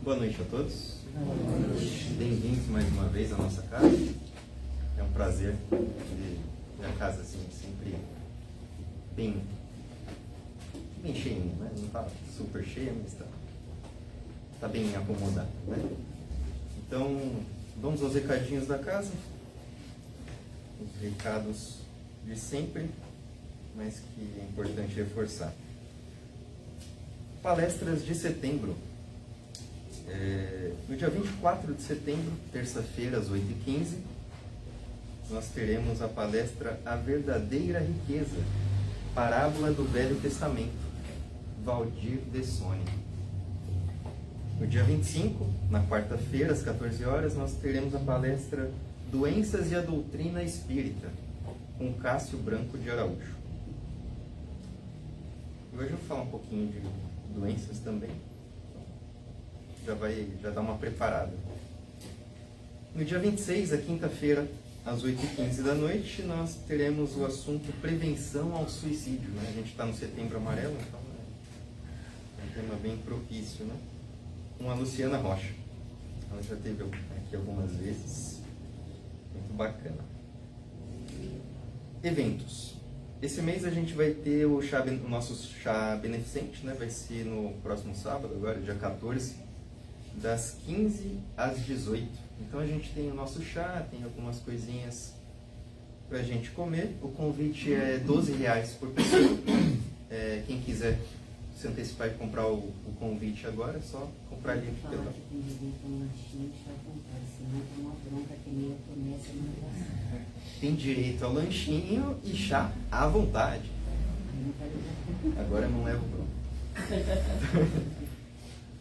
Boa noite a todos. Bem-vindos mais uma vez à nossa casa. É um prazer ver a casa assim, sempre bem cheinha, né? Não está super cheia, mas está bem acomodada, né? Então, vamos aos recadinhos da casa. Os recados de sempre, mas que é importante reforçar. Palestras de setembro. No dia 24 de setembro, terça-feira, às 8h15, nós teremos a palestra A Verdadeira Riqueza, Parábola do Velho Testamento, Valdir Dessoni. No dia 25, na quarta-feira, às 14 horas, nós teremos a palestra Doenças e a Doutrina Espírita, com Cássio Branco de Araújo. E hoje eu vou falar um pouquinho de doenças também. Já dá uma preparada. No dia 26, a quinta-feira, às 8h15 da noite, nós teremos o assunto prevenção ao suicídio, né? A gente está no Setembro Amarelo, então é um tema bem propício, né? Com a Luciana Rocha. Ela já esteve aqui algumas vezes. Muito bacana. Eventos. Esse mês a gente vai ter o nosso chá beneficente, né? Vai ser no próximo sábado, agora, dia 14, das 15 às 18. Então a gente tem o nosso chá, tem algumas coisinhas pra gente comer. O convite é R$12 por pessoa. Quem quiser se antecipar e comprar o convite agora, é só comprar ali pela... Tem direito ao lanchinho e chá à vontade. Agora eu não levo pronto.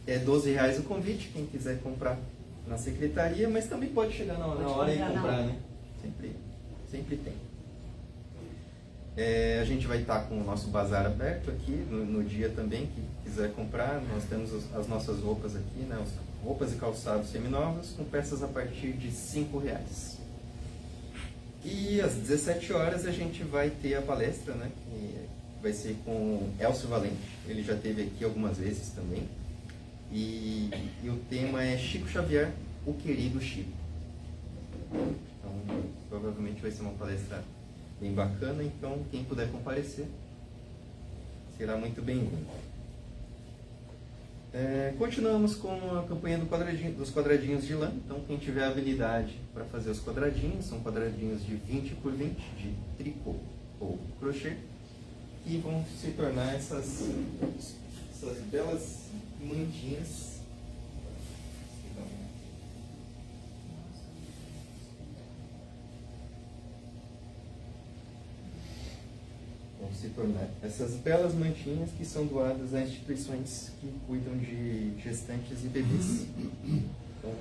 É R$12 o convite, quem quiser comprar na secretaria, mas também pode chegar na hora e comprar, né? Sempre tem. A gente vai estar com o nosso bazar aberto aqui no dia também, quem quiser comprar. Nós temos as nossas roupas aqui, né? Roupas e calçados seminovos com peças a partir de R$5. E às 17 horas a gente vai ter a palestra, né? Que vai ser com Elcio Valente. Ele já esteve aqui algumas vezes também. E o tema é Chico Xavier, o querido Chico. Então, provavelmente vai ser uma palestra bem bacana. Então, quem puder comparecer, será muito bem-vindo. Continuamos com a campanha dos quadradinhos de lã. Então, quem tiver habilidade para fazer os quadradinhos, são quadradinhos de 20 por 20, de tricô ou crochê, e vão se tornar essas belas mantinhas. Vão se tornar essas belas mantinhas que são doadas a instituições que cuidam de gestantes e bebês. Então,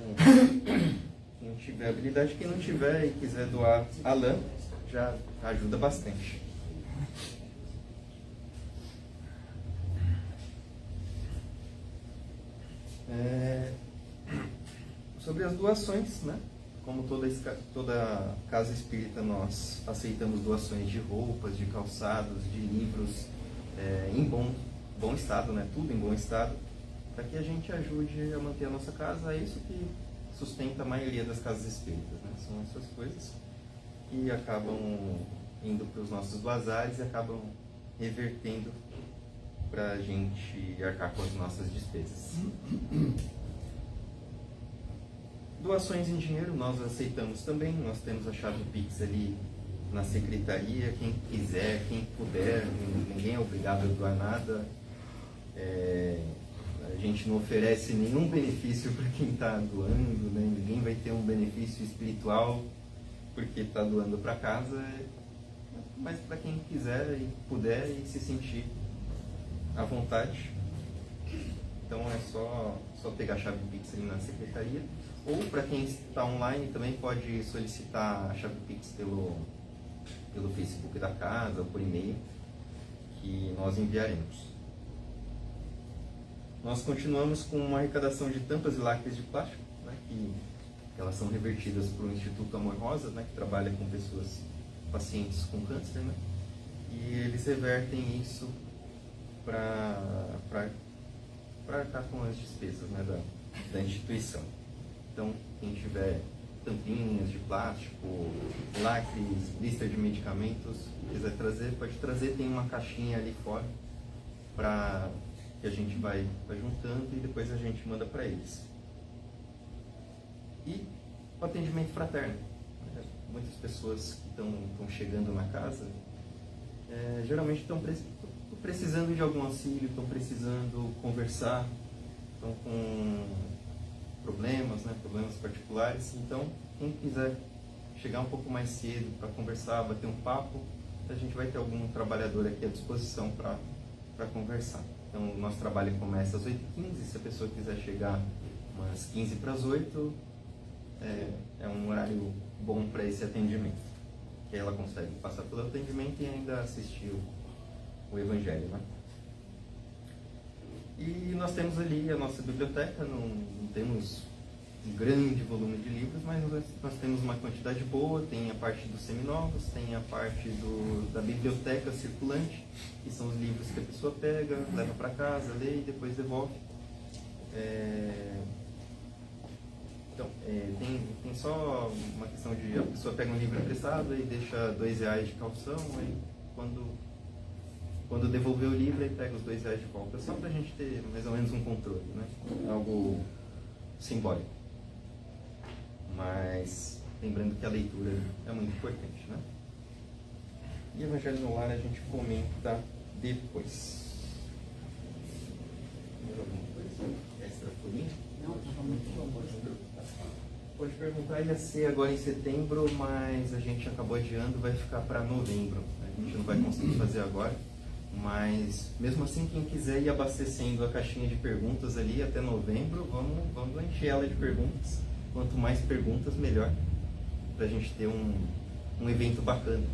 quem tiver habilidade, quem não tiver e quiser doar a lã, já ajuda bastante. Sobre as doações, né? Como toda casa espírita, nós aceitamos doações de roupas, de calçados, de livros em bom estado, né? Tudo em bom estado, para que a gente ajude a manter a nossa casa. É isso que sustenta a maioria das casas espíritas, né? São essas coisas que acabam indo para os nossos bazares e acabam revertendo para a gente arcar com as nossas despesas. Doações em dinheiro nós aceitamos também. Nós temos a chave Pix ali na secretaria. Quem quiser, quem puder, ninguém é obrigado a doar nada. A gente não oferece nenhum benefício para quem está doando, né? Ninguém vai ter um benefício espiritual porque está doando para casa, mas para quem quiser e puder e se sentir à vontade. Então é só pegar a chave Pix ali na secretaria. Ou para quem está online também pode solicitar a chave Pix pelo Facebook da casa ou por e-mail, que nós enviaremos. Nós continuamos com uma arrecadação de tampas e lacres de plástico, né, que elas são revertidas para o Instituto Amor Rosa, né, que trabalha com pacientes com câncer, né, e eles revertem isso para arcar com as despesas, né, da instituição. Então, quem tiver tampinhas de plástico, lacres, lista de medicamentos, quiser trazer, pode trazer. Tem uma caixinha ali fora para que a gente vai juntando e depois a gente manda para eles. E o atendimento fraterno. Muitas pessoas que estão chegando na casa geralmente estão precisando de algum auxílio, estão precisando conversar, estão com problemas, né, problemas particulares. Então, quem quiser chegar um pouco mais cedo para conversar, bater um papo, a gente vai ter algum trabalhador aqui à disposição para conversar. Então, o nosso trabalho começa às 8h15, se a pessoa quiser chegar umas 15 para as 8, é um horário bom para esse atendimento, que ela consegue passar pelo atendimento e ainda assistir o Evangelho, né? E nós temos ali a nossa biblioteca, não temos um grande volume de livros, mas nós temos uma quantidade boa. Tem a parte dos seminovos, tem a parte da biblioteca circulante, que são os livros que a pessoa pega, leva para casa, lê e depois devolve. Então, tem só uma questão de a pessoa pega um livro emprestado e deixa R$2 de calção, aí quando devolver o livro, ele pega os R$2 de volta, só para a gente ter mais ou menos um controle, né? Algo simbólico. Mas lembrando que a leitura é muito importante, né? E Evangelho no Lar a gente comenta depois. Mais alguma coisa? Extra folhinha? Não, estava muito bom. Pode perguntar, ia ser agora em setembro, mas a gente acabou adiando, vai ficar para novembro. A gente não vai conseguir fazer agora, mas mesmo assim, quem quiser ir abastecendo a caixinha de perguntas ali até novembro, vamos encher ela de perguntas. Quanto mais perguntas, melhor, para a gente ter um evento bacana.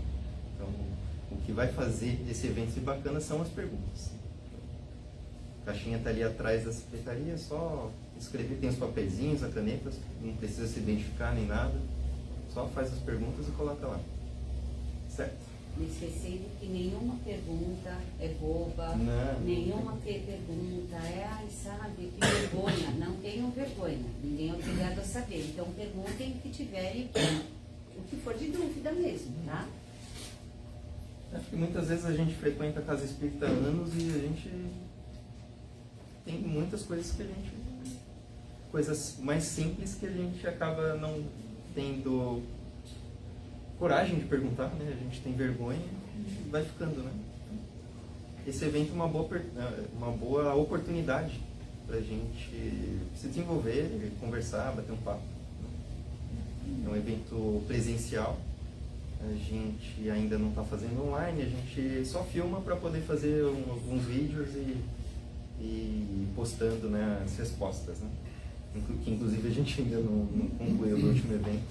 Então, o que vai fazer esse evento ser bacana são as perguntas. A caixinha está ali atrás da secretaria, só escrever, tem os papeizinhos, a caneta, não precisa se identificar nem nada, só faz as perguntas e coloca lá. Certo? Me esquecendo que nenhuma pergunta é boba, Não. Nenhuma pergunta ai, sabe, que vergonha. Não tenham vergonha, ninguém é obrigado a saber. Então perguntem o que tiverem, o que for de dúvida mesmo, tá? Acho que muitas vezes a gente frequenta a casa espírita há anos e a gente tem muitas coisas coisas mais simples que a gente acaba não tendo coragem de perguntar, né? A gente tem vergonha e vai ficando, né? Esse evento é uma boa oportunidade para a gente se desenvolver, conversar, bater um papo. É um evento presencial, a gente ainda não está fazendo online, a gente só filma para poder fazer alguns vídeos e postando, né, as respostas, né? Que inclusive a gente ainda não concluiu no último evento,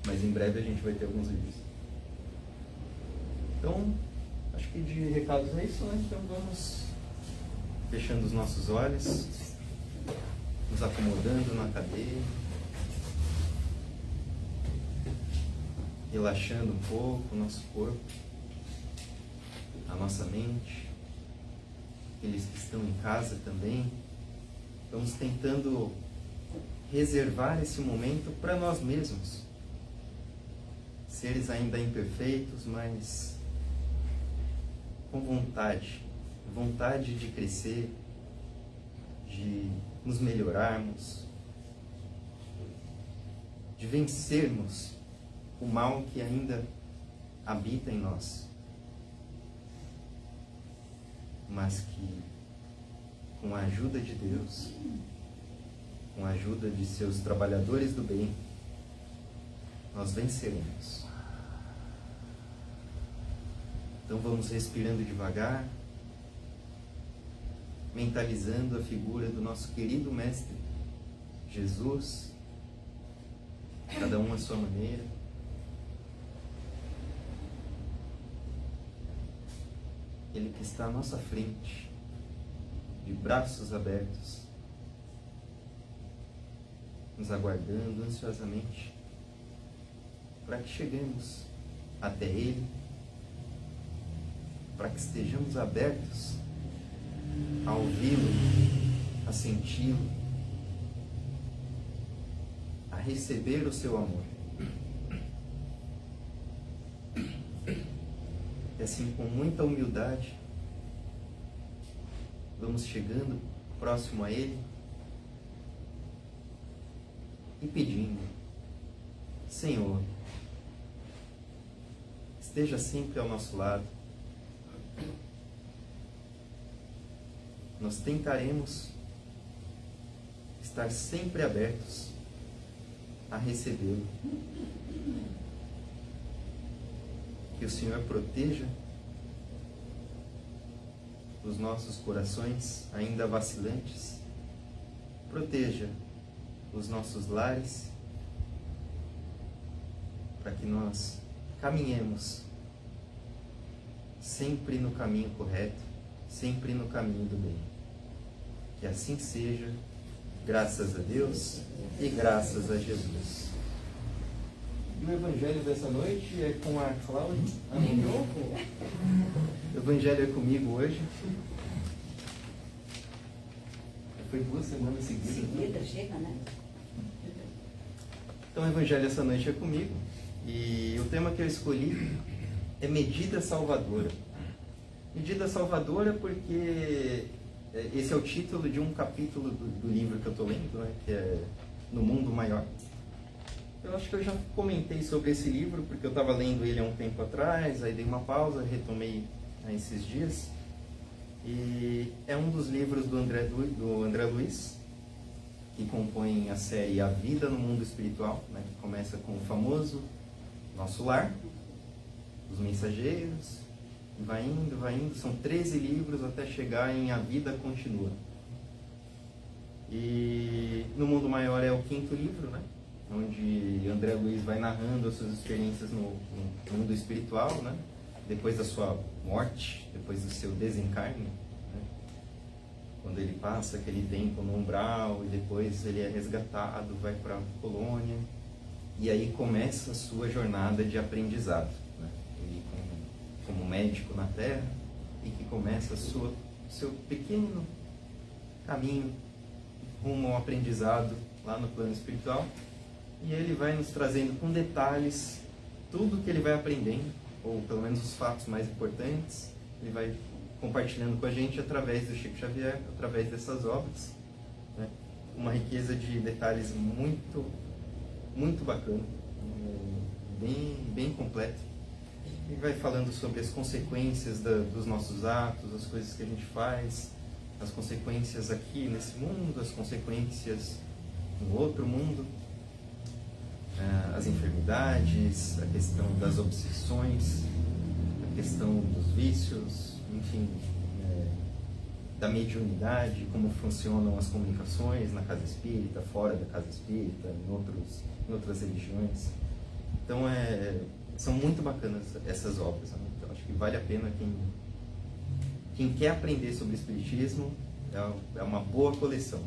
mas em breve a gente vai ter alguns vídeos. Então, acho que de recados é isso, né? Então vamos fechando os nossos olhos, nos acomodando na cadeira, relaxando um pouco o nosso corpo, a nossa mente, aqueles que estão em casa também. Vamos tentando reservar esse momento para nós mesmos, seres ainda imperfeitos, mas com vontade de crescer, de nos melhorarmos, de vencermos o mal que ainda habita em nós, mas que com a ajuda de Deus, com a ajuda de seus trabalhadores do bem, nós venceremos. Então vamos respirando devagar, mentalizando a figura do nosso querido Mestre Jesus, cada um à sua maneira. Ele que está à nossa frente, de braços abertos, nos aguardando ansiosamente para que cheguemos até Ele, para que estejamos abertos a ouvi-lo, a senti-lo, receber o seu amor. E assim, com muita humildade, vamos chegando próximo a Ele e pedindo: Senhor, esteja sempre ao nosso lado. Nós tentaremos estar sempre abertos a recebê-lo. Que o Senhor proteja os nossos corações ainda vacilantes, proteja os nossos lares, para que nós caminhemos sempre no caminho correto, sempre no caminho do bem. Que assim seja, graças a Deus e graças a Jesus. E o Evangelho dessa noite é com a Cláudia. De novo? O Evangelho é comigo hoje. Foi 2 semanas seguidas. Seguida, chega, né? Então o Evangelho essa noite é comigo. E o tema que eu escolhi é medida salvadora. Medida salvadora porque esse é o título de um capítulo do livro que eu estou lendo, né, que é No Mundo Maior. Eu acho que eu já comentei sobre esse livro, porque eu estava lendo ele há um tempo atrás, aí dei uma pausa, retomei esses dias. E é um dos livros do André Luiz, que compõe a série A Vida no Mundo Espiritual, né, que começa com o famoso Nosso Lar, Os Mensageiros, e vai indo, são 13 livros até chegar em A Vida Continua. E No Mundo Maior é o 5º livro, né, onde André Luiz vai narrando as suas experiências no mundo espiritual, né, depois da sua morte, depois do seu desencarne, né, quando ele passa aquele tempo no umbral e depois ele é resgatado, vai para a colônia, e aí começa a sua jornada de aprendizado, né, ele como médico na Terra, e que começa seu pequeno caminho rumo ao aprendizado lá no plano espiritual. E ele vai nos trazendo com detalhes tudo que ele vai aprendendo, ou pelo menos os fatos mais importantes. Ele vai compartilhando com a gente através do Chico Xavier, através dessas obras, né? Uma riqueza de detalhes muito, muito bacana, bem completo. Ele vai falando sobre as consequências dos nossos atos, as coisas que a gente faz, as consequências aqui nesse mundo, as consequências no outro mundo, as enfermidades, a questão das obsessões, a questão dos vícios, enfim, da mediunidade, como funcionam as comunicações na casa espírita, fora da casa espírita, em outras religiões. Então são muito bacanas essas obras, né? Então, acho que vale a pena quem quer aprender sobre espiritismo, é uma boa coleção.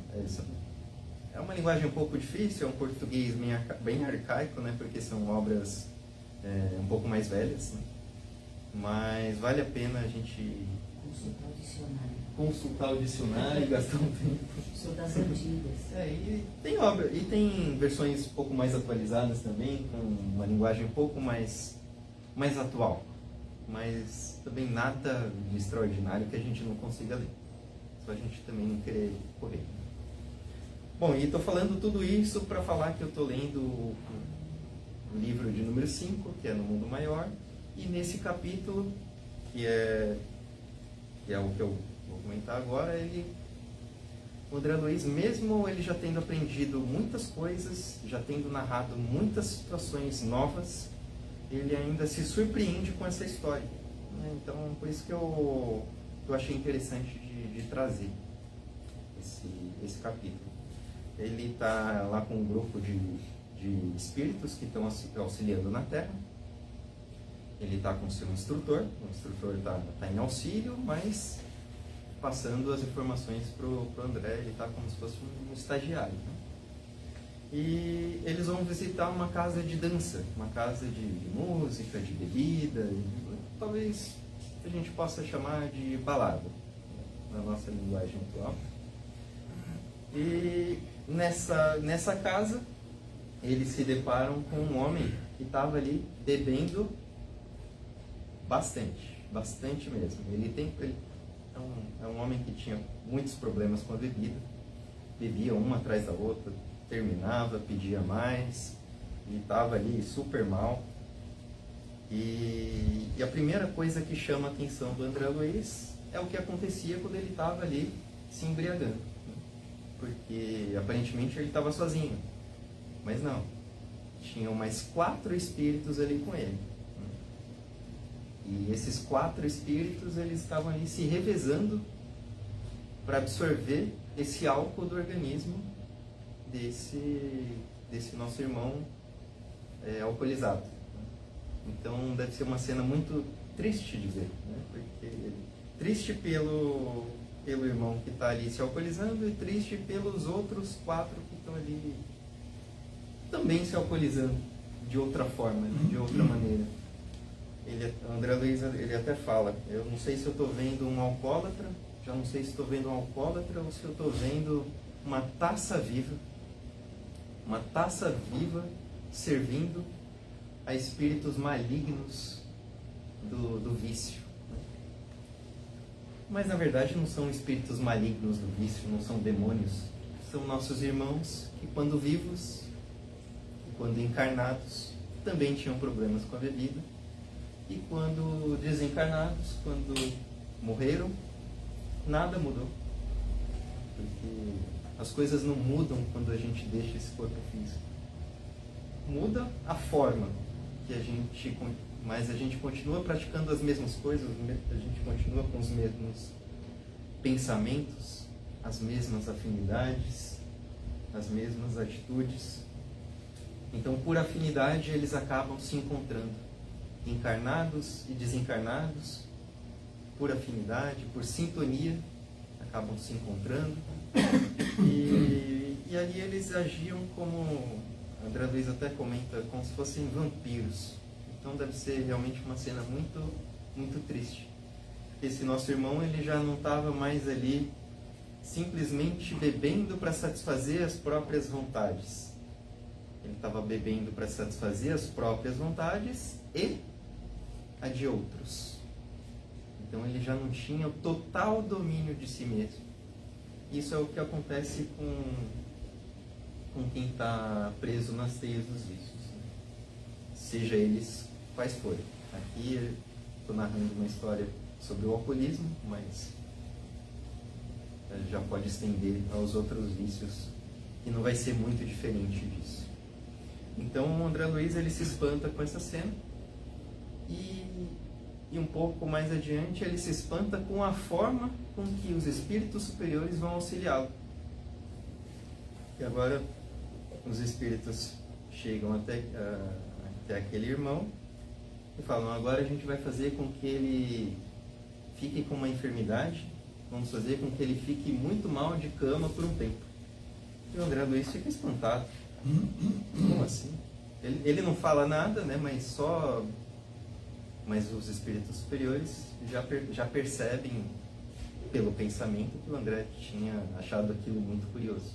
É uma linguagem um pouco difícil, é um português bem arcaico, né, porque são obras um pouco mais velhas, né, mas vale a pena a gente consultar o dicionário e gastar um tempo. Sou das antigas. E tem versões um pouco mais atualizadas também, com uma linguagem um pouco mais atual, mas também nada de extraordinário que a gente não consiga ler, só a gente também não querer correr. Bom, e estou falando tudo isso para falar que eu estou lendo o livro de número 5, que é No Mundo Maior, e nesse capítulo, que é o que eu vou comentar agora, o André Luiz, mesmo ele já tendo aprendido muitas coisas, já tendo narrado muitas situações novas, ele ainda se surpreende com essa história, né? Então, por isso que eu achei interessante de trazer esse capítulo. Ele está lá com um grupo de espíritos que estão auxiliando na Terra. Ele está com seu instrutor. O instrutor está em auxílio, mas passando as informações para o André. Ele está como se fosse um estagiário, né? E eles vão visitar uma casa de dança, uma casa de música, de bebida, talvez a gente possa chamar de balada, na nossa linguagem atual. E nessa casa, eles se deparam com um homem que estava ali bebendo bastante mesmo. É um homem que tinha muitos problemas com a bebida, bebia uma atrás da outra, terminava, pedia mais, e estava ali super mal. E a primeira coisa que chama a atenção do André Luiz é o que acontecia quando ele estava ali se embriagando, né? Porque aparentemente ele estava sozinho, mas não, tinham mais 4 espíritos ali com ele, né? E esses 4 espíritos, eles estavam ali se revezando para absorver esse álcool do organismo desse nosso irmão alcoolizado. Então deve ser uma cena muito triste de ver, né? Porque triste pelo irmão que está ali se alcoolizando e triste pelos outros 4 que estão ali também se alcoolizando de outra forma, de outra maneira. André Luiz, ele até fala, eu não sei se eu estou vendo um alcoólatra, já não sei se estou vendo um alcoólatra ou se eu estou vendo uma taça viva servindo a espíritos malignos do vício. Mas na verdade não são espíritos malignos do vício, não são demônios, são nossos irmãos que quando vivos, quando encarnados, também tinham problemas com a bebida, e quando desencarnados, quando morreram, nada mudou, porque as coisas não mudam quando a gente deixa esse corpo físico. Muda a forma mas a gente continua praticando as mesmas coisas, a gente continua com os mesmos pensamentos, as mesmas afinidades, as mesmas atitudes. Então, por afinidade, eles acabam se encontrando, encarnados e desencarnados, por afinidade, por sintonia, acabam se encontrando. E ali eles agiam como, André Luiz até comenta, como se fossem vampiros. Então deve ser realmente uma cena muito, muito triste. Esse nosso irmão, ele já não estava mais ali simplesmente bebendo para satisfazer as próprias vontades. Ele estava bebendo para satisfazer as próprias vontades e a de outros. Então ele já não tinha o total domínio de si mesmo. Isso é o que acontece com quem está preso nas teias dos vícios, né? Seja eles quais forem. Aqui estou narrando uma história sobre o alcoolismo, mas já pode estender aos outros vícios e não vai ser muito diferente disso. Então o André Luiz, ele se espanta com essa cena e um pouco mais adiante ele se espanta com a forma com que os espíritos superiores vão auxiliá-lo. E agora os espíritos chegam até aquele irmão e falam, agora a gente vai fazer com que ele fique com uma enfermidade, vamos fazer com que ele fique muito mal de cama por um tempo. E o André Luiz fica espantado. Como assim? Ele não fala nada, né, mas os espíritos superiores já percebem pelo pensamento que o André tinha achado aquilo muito curioso.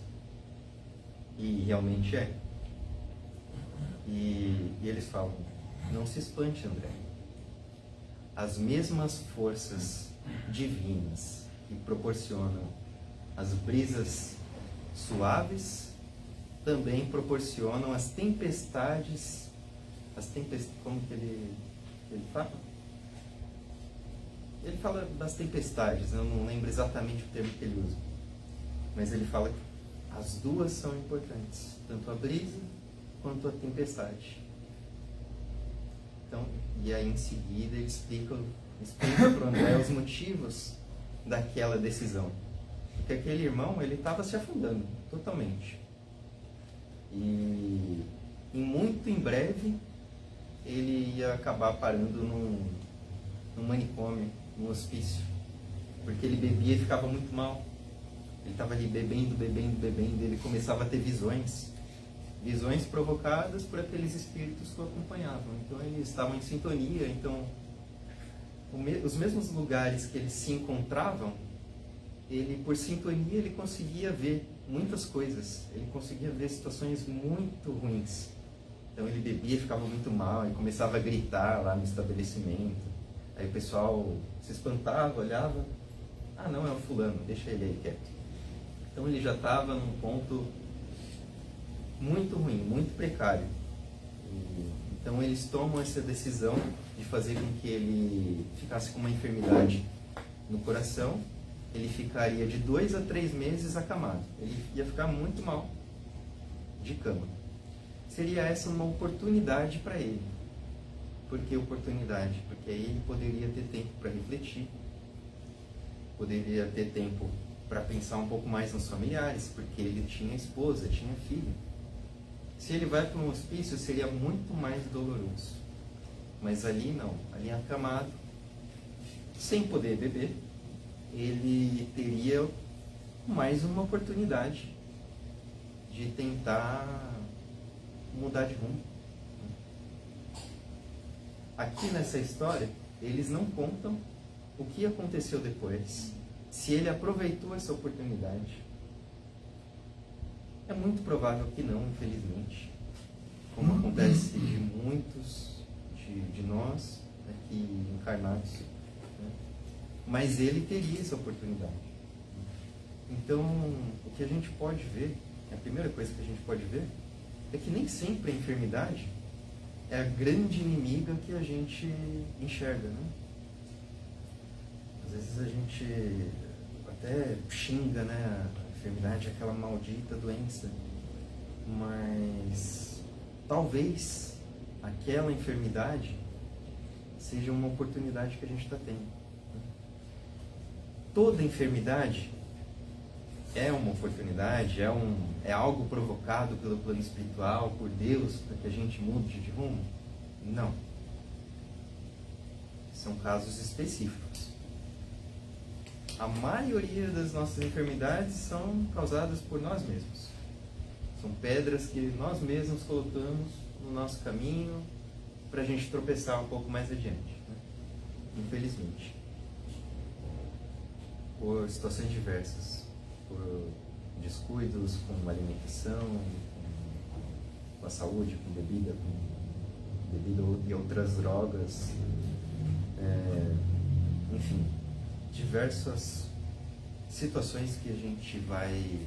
E realmente é. E eles falam, não se espante, André. As mesmas forças divinas que proporcionam as brisas suaves também proporcionam as tempestades. Como que ele fala? Ele fala das tempestades, eu não lembro exatamente o termo que ele usa, mas ele fala que as duas são importantes, tanto a brisa quanto a tempestade. Então, e aí em seguida ele explica para o André os motivos daquela decisão. Porque aquele irmão, ele estava se afundando totalmente. E muito em breve ele ia acabar parando num manicômio, num hospício. Porque ele bebia e ficava muito mal. Ele estava ali bebendo, ele começava a ter visões provocadas por aqueles espíritos que o acompanhavam. Então eles estavam em sintonia. Então os mesmos lugares que eles se encontravam, ele, por sintonia, ele conseguia ver muitas coisas, ele conseguia ver situações muito ruins. Então ele bebia, ficava muito mal, e começava a gritar lá no estabelecimento. Aí o pessoal se espantava, olhava, ah não, é o fulano, deixa ele aí quieto. Então ele já estava num ponto muito ruim, muito precário. Então eles tomam essa decisão de fazer com que ele ficasse com uma enfermidade no coração. Ele ficaria de 2 a 3 meses acamado. Ele ia ficar muito mal de cama. Seria essa uma oportunidade para ele. Por que oportunidade? Porque aí ele poderia ter tempo para refletir, poderia ter tempo para pensar um pouco mais nos familiares, porque ele tinha esposa, tinha filho. Se ele vai para um hospício, seria muito mais doloroso. Mas ali não, ali acamado, sem poder beber, ele teria mais uma oportunidade de tentar mudar de rumo. Aqui nessa história, eles não contam o que aconteceu depois, se ele aproveitou essa oportunidade. É muito provável que não, infelizmente, como acontece de muitos de nós aqui encarnados, né? Mas ele teria essa oportunidade. Então, o que a gente pode ver, a primeira coisa que a gente pode ver, é que nem sempre a enfermidade é a grande inimiga que a gente enxerga, né? Às vezes a gente até xinga, né, a enfermidade, aquela maldita doença, mas talvez aquela enfermidade seja uma oportunidade que a gente está tendo. Toda enfermidade é uma oportunidade, é algo provocado pelo plano espiritual, por Deus, para que a gente mude de rumo? Não. São casos específicos. A maioria das nossas enfermidades são causadas por nós mesmos. São pedras que nós mesmos colocamos no nosso caminho para a gente tropeçar um pouco mais adiante, né? Infelizmente. Por situações diversas. Por descuidos com alimentação, com a saúde, com bebida e outras drogas, enfim, diversas situações que a gente vai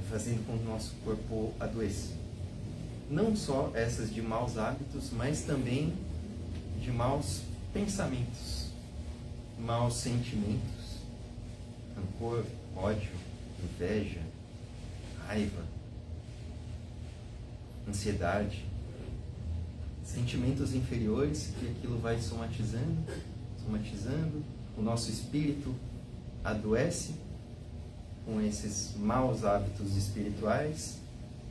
fazendo com que o nosso corpo adoeça. Não só essas de maus hábitos, mas também de maus pensamentos, maus sentimentos, rancor, ódio, inveja, raiva, ansiedade, sentimentos inferiores que aquilo vai somatizando, o nosso espírito adoece com esses maus hábitos espirituais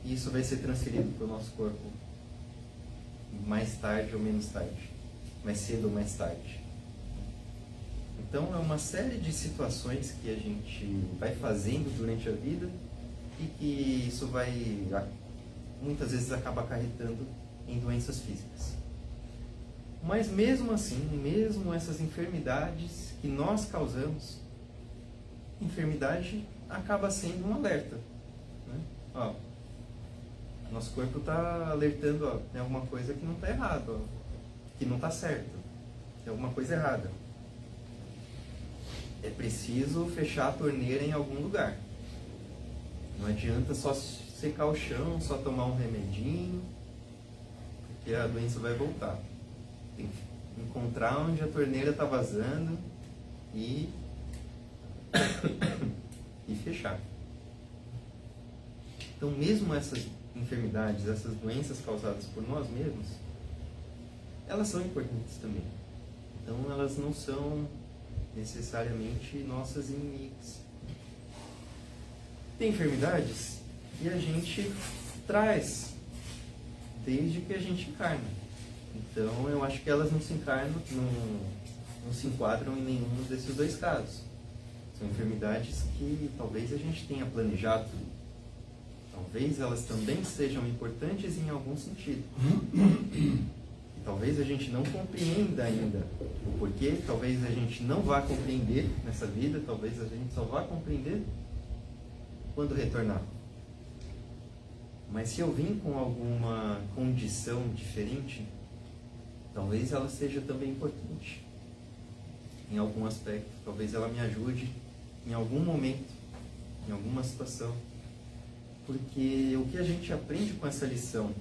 e isso vai ser transferido para o nosso corpo mais tarde ou menos tarde, mais cedo ou mais tarde. Então é uma série de situações que a gente vai fazendo durante a vida e que isso vai, muitas vezes, acaba acarretando em doenças físicas. Mas mesmo assim, mesmo essas enfermidades que nós causamos, enfermidade acaba sendo um alerta, né? Ó, nosso corpo está alertando, ó, tem alguma coisa que não está errado, ó, que não está certo, tem alguma coisa errada. É preciso fechar a torneira em algum lugar. Não adianta só secar o chão, só tomar um remedinho, porque a doença vai voltar. Tem que encontrar onde a torneira está vazando e fechar. Então, mesmo essas enfermidades, essas doenças causadas por nós mesmos, elas são importantes também. Então, elas não são necessariamente nossas inimigas. Tem enfermidades que a gente traz desde que a gente encarna. Então eu acho que elas não se enquadram em nenhum desses dois casos. São enfermidades que talvez a gente tenha planejado. Talvez elas também sejam importantes em algum sentido. Talvez a gente não compreenda ainda o porquê, talvez a gente não vá compreender nessa vida, talvez a gente só vá compreender quando retornar. Mas se eu vim com alguma condição diferente, talvez ela seja também importante em algum aspecto, talvez ela me ajude em algum momento, em alguma situação. Porque o que a gente aprende com essa lição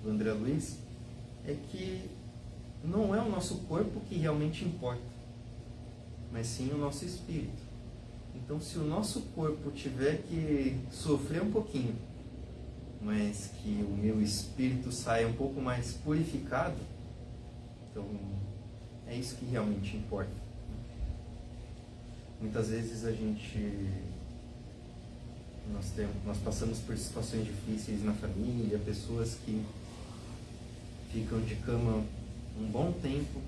do André Luiz é que não é o nosso corpo que realmente importa, mas sim o nosso espírito. Então, se o nosso corpo tiver que sofrer um pouquinho, mas que o meu espírito saia um pouco mais purificado, então é isso que realmente importa. Muitas vezes nós passamos por situações difíceis na família, pessoas que ficam de cama um bom tempo,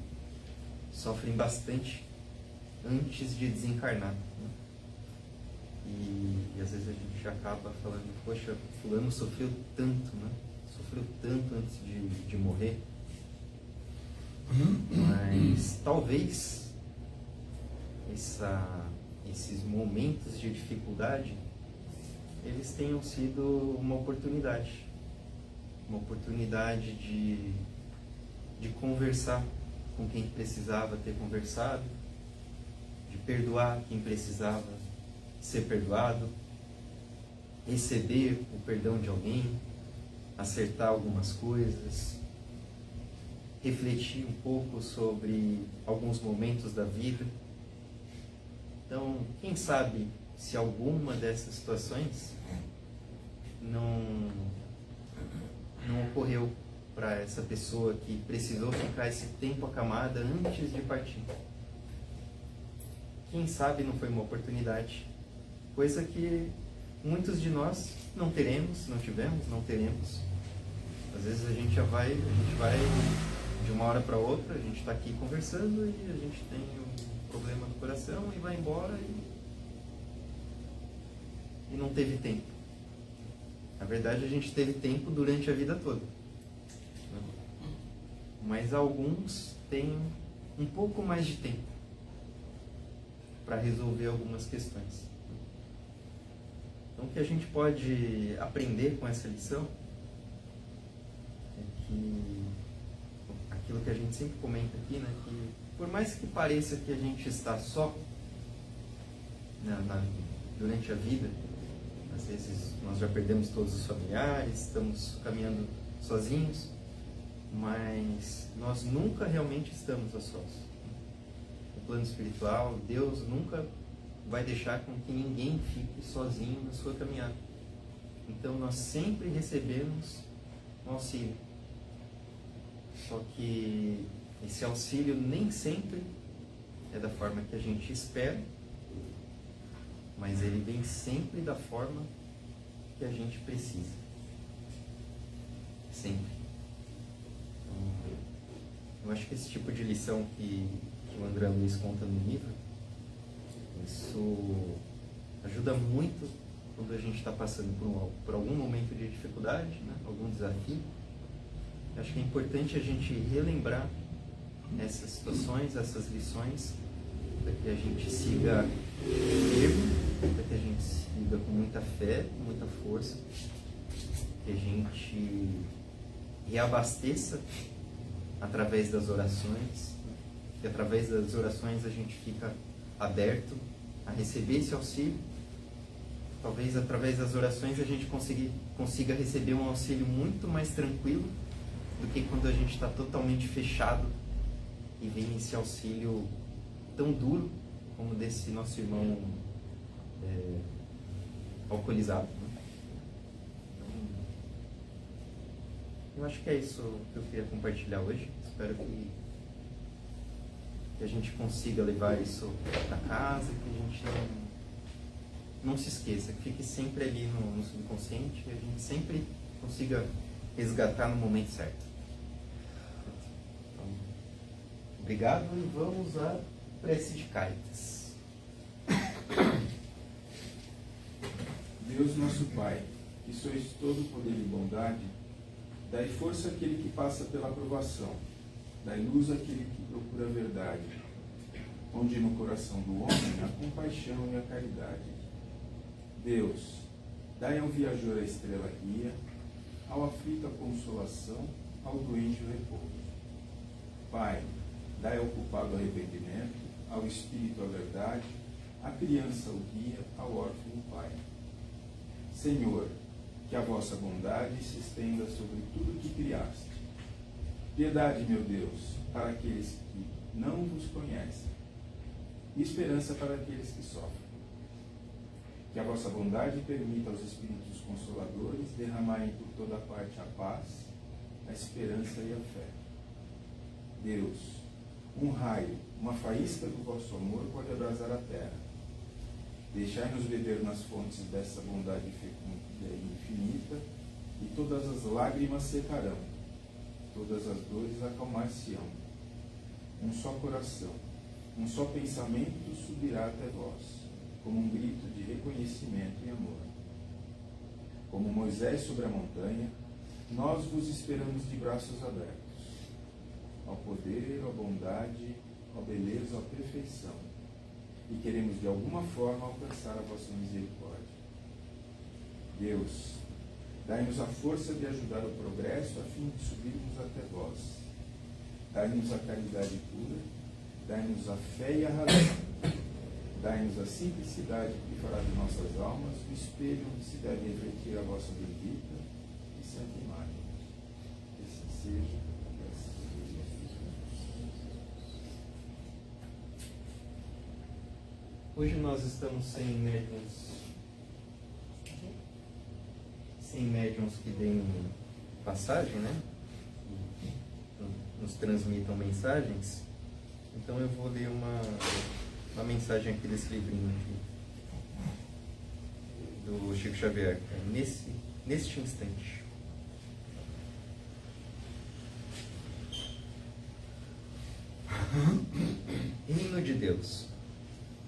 sofrem bastante antes de desencarnar, né? E às vezes a gente acaba falando, poxa, fulano sofreu tanto, né? Sofreu tanto antes de morrer. Mas talvez esses momentos de dificuldade, eles tenham sido uma oportunidade de conversar com quem precisava ter conversado, de perdoar quem precisava ser perdoado, receber o perdão de alguém, acertar algumas coisas, refletir um pouco sobre alguns momentos da vida. Então, quem sabe se alguma dessas situações não ocorreu para essa pessoa que precisou ficar esse tempo acamada antes de partir. Quem sabe não foi uma oportunidade, coisa que muitos de nós não teremos, não tivemos, não teremos. Às vezes a gente vai de uma hora para outra, a gente está aqui conversando e a gente tem um problema no coração e vai embora e não teve tempo. Na verdade, a gente teve tempo durante a vida toda. Mas alguns têm um pouco mais de tempo para resolver algumas questões. Então, o que a gente pode aprender com essa lição é que aquilo que a gente sempre comenta aqui, né, que por mais que pareça que a gente está só durante a vida, às vezes nós já perdemos todos os familiares, estamos caminhando sozinhos, mas nós nunca realmente estamos a sós. No plano espiritual, Deus nunca vai deixar com que ninguém fique sozinho na sua caminhada. Então nós sempre recebemos um auxílio. Só que esse auxílio nem sempre é da forma que a gente espera, mas ele vem sempre da forma que a gente precisa. Sempre. Então, eu acho que esse tipo de lição que o André Luiz conta no livro, isso ajuda muito quando a gente está passando por algum momento de dificuldade, né? Algum desafio. Eu acho que é importante a gente relembrar essas situações, essas lições, para que a gente siga firme, para que a gente siga com muita fé, com muita força, que a gente reabasteça através das orações, que através das orações a gente fica aberto a receber esse auxílio. Talvez através das orações a gente consiga receber um auxílio muito mais tranquilo do que quando a gente está totalmente fechado e vem esse auxílio tão duro como desse nosso irmão alcoolizado, né? Então, eu acho que é isso que eu queria compartilhar hoje. Espero que a gente consiga levar isso para casa, que a gente não se esqueça, que fique sempre ali no subconsciente, que a gente sempre consiga resgatar no momento certo. Então, obrigado e vamos à prece de Cáritas. Deus nosso Pai, que sois todo poder e bondade, dai força àquele que passa pela provação, Dai luz àquele que procura a verdade, onde no coração do homem a compaixão e a caridade. Deus, dai ao viajor a estrela guia, ao aflito a consolação, ao doente o repouso. Pai, dai ao culpado arrependimento, ao espírito a verdade, à criança o guia, ao órfão o pai. Senhor, que a vossa bondade se estenda sobre tudo que criaste. Piedade, meu Deus, para aqueles que não vos conhecem, e esperança para aqueles que sofrem. Que a vossa bondade permita aos Espíritos Consoladores derramarem por toda parte a paz, a esperança e a fé. Deus, um raio, uma faísca do vosso amor pode abrasar a terra. Deixai-nos beber nas fontes dessa bondade fecunda e infinita, e todas as lágrimas secarão, todas as dores acalmar-se-ão. Um só coração, um só pensamento subirá até vós, como um grito de reconhecimento e amor. Como Moisés sobre a montanha, nós vos esperamos de braços abertos. Ao poder, à bondade, à beleza, à perfeição. E queremos de alguma forma alcançar a vossa misericórdia. Deus, dai-nos a força de ajudar o progresso a fim de subirmos até vós. Dai-nos a caridade pura, dai-nos a fé e a razão. Dai-nos a simplicidade que fará de nossas almas o espelho onde se deve refletir a vossa bendita e santa imagem. Que assim seja. Hoje nós estamos sem médiuns que deem passagem, né? Nos transmitam mensagens. Então eu vou ler uma mensagem aqui desse livrinho aqui, do Chico Xavier, neste instante. Reino de Deus.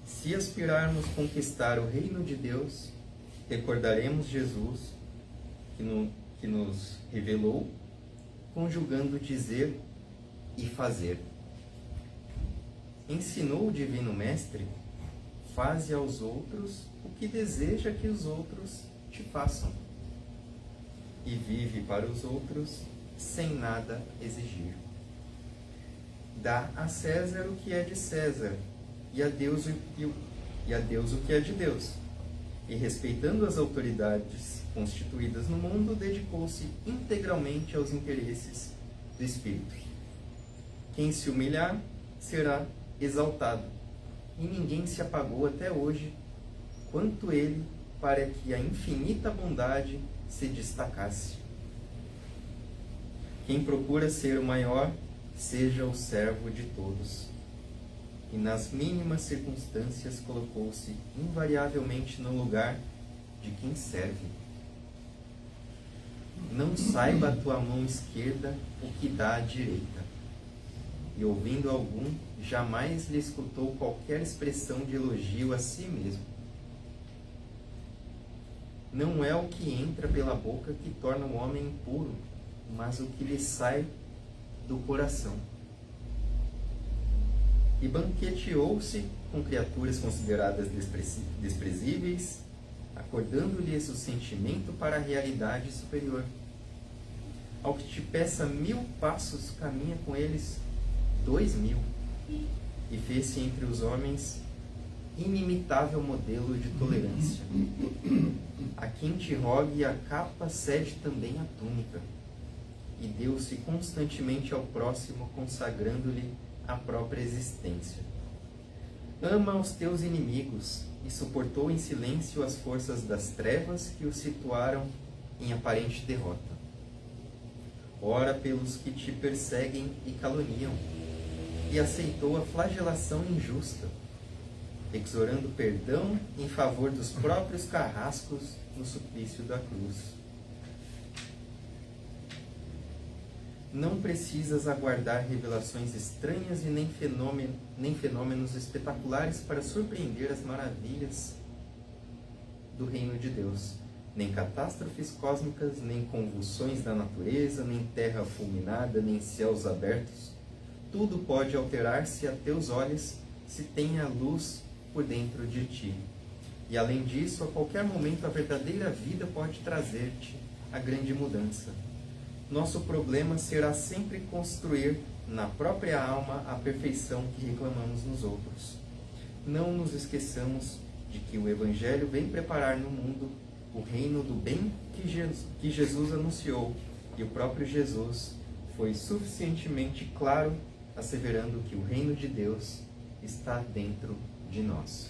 Se aspirarmos conquistar o reino de Deus, recordaremos Jesus, que nos revelou, conjugando dizer e fazer. Ensinou o Divino Mestre: faze aos outros o que deseja que os outros te façam, e vive para os outros sem nada exigir. Dá a César o que é de César, e a Deus o que é de Deus. E respeitando as autoridades constituídas no mundo, dedicou-se integralmente aos interesses do Espírito. Quem se humilhar será exaltado, e ninguém se apagou até hoje quanto ele para que a infinita bondade se destacasse. Quem procura ser o maior, seja o servo de todos. E nas mínimas circunstâncias colocou-se invariavelmente no lugar de quem serve. Não saiba a tua mão esquerda o que dá à direita. E ouvindo algum, jamais lhe escutou qualquer expressão de elogio a si mesmo. Não é o que entra pela boca que torna o homem impuro, mas o que lhe sai do coração. E banqueteou-se com criaturas consideradas desprezíveis, acordando-lhes o sentimento para a realidade superior. Ao que te peça 1000 passos, caminha com eles 2000, e fez-se entre os homens inimitável modelo de tolerância. A quem te rogue a capa, cede também a túnica, e deu-se constantemente ao próximo, consagrando-lhe a própria existência. Ama os teus inimigos, e suportou em silêncio as forças das trevas que o situaram em aparente derrota. Ora pelos que te perseguem e caluniam, e aceitou a flagelação injusta, exorando perdão em favor dos próprios carrascos no suplício da cruz. Não precisas aguardar revelações estranhas e nem fenômenos espetaculares para surpreender as maravilhas do reino de Deus. Nem catástrofes cósmicas, nem convulsões da natureza, nem terra fulminada, nem céus abertos, tudo pode alterar-se a teus olhos se tem a luz por dentro de ti. E além disso, a qualquer momento a verdadeira vida pode trazer-te a grande mudança. Nosso problema será sempre construir na própria alma a perfeição que reclamamos nos outros. Não nos esqueçamos de que o Evangelho vem preparar no mundo o reino do bem que Jesus anunciou, e o próprio Jesus foi suficientemente claro, asseverando que o reino de Deus está dentro de nós.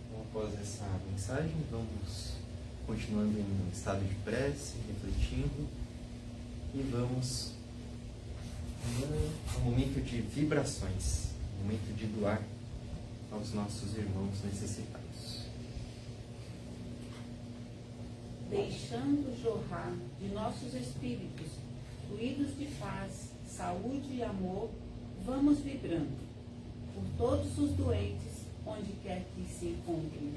Então, após essa mensagem, vamos continuando em estado de prece, refletindo, e vamos ao momento de vibrações, momento de doar aos nossos irmãos necessitados. Deixando jorrar de nossos espíritos fluidos de paz, saúde e amor, vamos vibrando por todos os doentes, onde quer que se encontrem.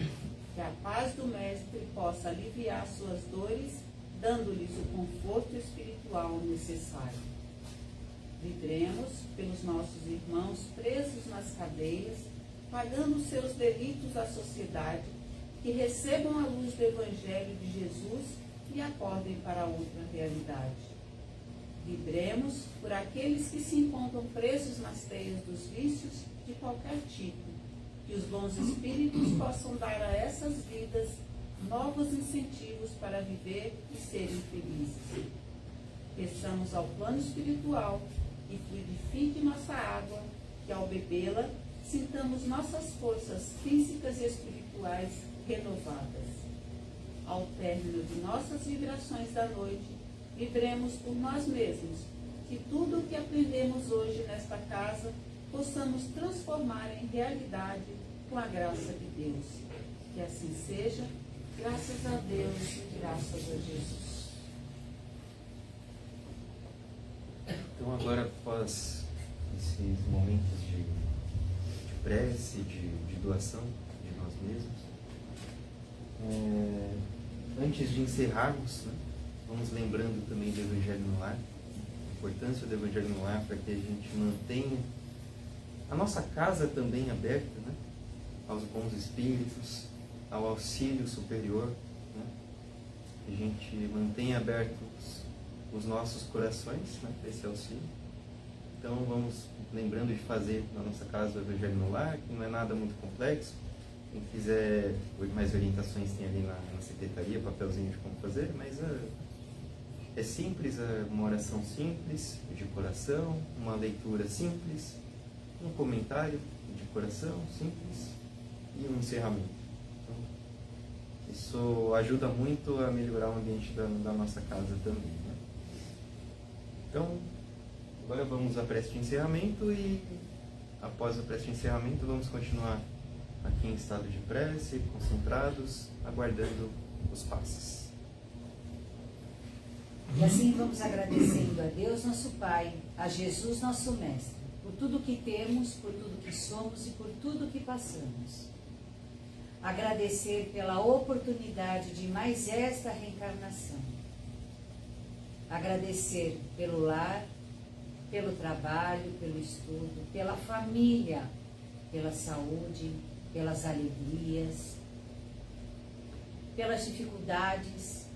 Que a paz do Mestre possa aliviar suas dores, dando-lhes o conforto espiritual necessário. Vibremos pelos nossos irmãos presos nas cadeias, pagando seus delitos à sociedade, que recebam a luz do Evangelho de Jesus e acordem para outra realidade. Vibremos por aqueles que se encontram presos nas teias dos vícios de qualquer tipo, que os bons espíritos possam dar a essas vidas novos incentivos para viver e serem felizes. Peçamos ao plano espiritual que fluidifique nossa água, que ao bebê-la sintamos nossas forças físicas e espirituais renovadas. Ao término de nossas vibrações da noite, vibremos por nós mesmos, que tudo o que aprendemos hoje nesta casa possamos transformar em realidade com a graça de Deus. Que assim seja, graças a Deus e graças a Jesus. Então agora, após esses momentos de prece, de doação de nós mesmos, antes de encerrarmos, né, vamos lembrando também do Evangelho no Lar, a importância do Evangelho no Lar para que a gente mantenha a nossa casa também aberta, né, aos bons espíritos, ao auxílio superior, né, que a gente mantenha abertos os nossos corações, né, para esse auxílio. Então vamos lembrando de fazer na nossa casa o Evangelho no Lar, que não é nada muito complexo. Quem quiser mais orientações tem ali na secretaria, papelzinho de como fazer, mas é simples, uma oração simples, de coração, uma leitura simples, um comentário de coração simples e um encerramento. Então, isso ajuda muito a melhorar o ambiente da nossa casa também, né? Então, agora vamos à prece de encerramento e após a prece de encerramento vamos continuar aqui em estado de prece, concentrados, aguardando os passes. E assim vamos agradecendo a Deus nosso Pai, a Jesus nosso Mestre, por tudo que temos, por tudo que somos e por tudo que passamos. Agradecer pela oportunidade de mais esta reencarnação. Agradecer pelo lar, pelo trabalho, pelo estudo, pela família, pela saúde, pelas alegrias, pelas dificuldades,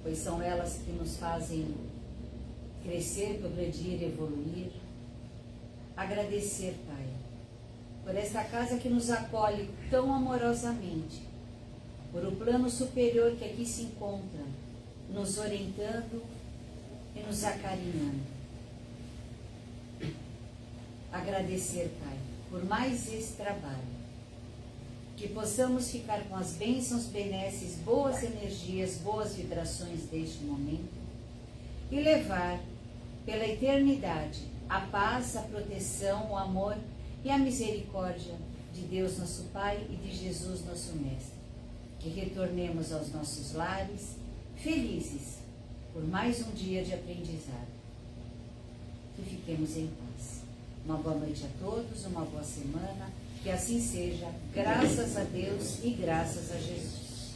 pois são elas que nos fazem crescer, progredir, evoluir. Agradecer, Pai, por esta casa que nos acolhe tão amorosamente, por o plano superior que aqui se encontra, nos orientando e nos acarinhando. Agradecer, Pai, por mais esse trabalho, que possamos ficar com as bênçãos, benesses, boas energias, boas vibrações deste momento e levar pela eternidade a paz, a proteção, o amor e a misericórdia de Deus nosso Pai e de Jesus nosso Mestre. Que retornemos aos nossos lares felizes por mais um dia de aprendizado. Que fiquemos em paz. Uma boa noite a todos, uma boa semana, que assim seja, graças a Deus e graças a Jesus.